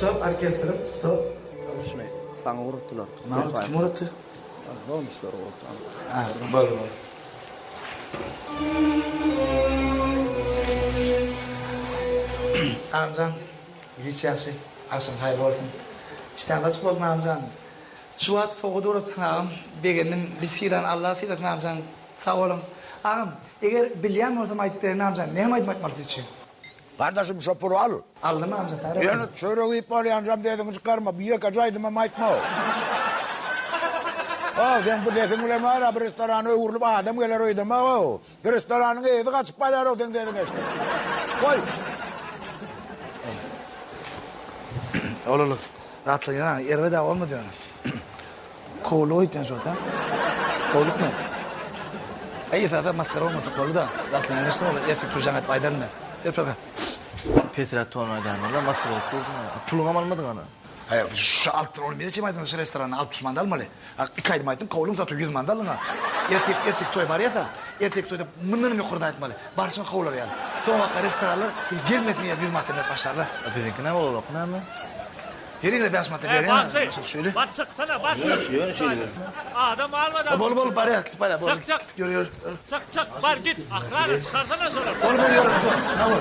Stop, orkestrim, stop. Konuşmay. Sana vuruttular. Ne kim uğrattı? Ne olmuşlar vuruttular? Ha, böyle. Amcan, hiç yaxşı. Akşam hayırlı olsun. İşten kaçıp oldun amcan. Şu at soğudu uğratsın ağam. Beğendim, bir siran Allah'a siratın amcan. Sağ olun. Ağam, eğer bilyen olsam ayıp verin amcan. Ne hem ayıp ayıp için? Kardeşim şoförü al. Aldın mı amcan? Tarih Yani söyleyip bağlayancam dedin çıkarma. Bir yakacaydım ama ayıtma o. Sen bu desin bile var bir restoranı uğurlup adam gelir oydu o. Restoranın evde kaçıp paylar o dedin işte. Koy. Olur. Rahatlayın ha. Erve daha olmadı yani. Kolu oydu zaten. Koluk mu? İyi zaten maskara olmasa kolu da. Rahatlayın. Nasıl olur? Yatıp çocuğun et baydarın da. Yap şaka. Petra tonaydan lan nasıl oldu? Pulun almadın ana. Hayır, şu altın onu bir çiğ şu restoranı 60 mandal mı? 2 aydım aydım, kavulum zaten 100 mandal mı? Erkek toy var ya da, erkek toyda mınını mı kurdan etmeli? Barışın kavulur yani. Sonra restoranlar gelmekmeye bir matematik başlarlar. Bizimki ne olur ne mi? Yeriyle beş matematik ya. Şöyle. Bak çıksana bak çık. Adam almadan. Bol para para. Çık çık. Görüyor. Çık çık var git. Aklarını çıkarsana sonra. Bol yürü. Tamam.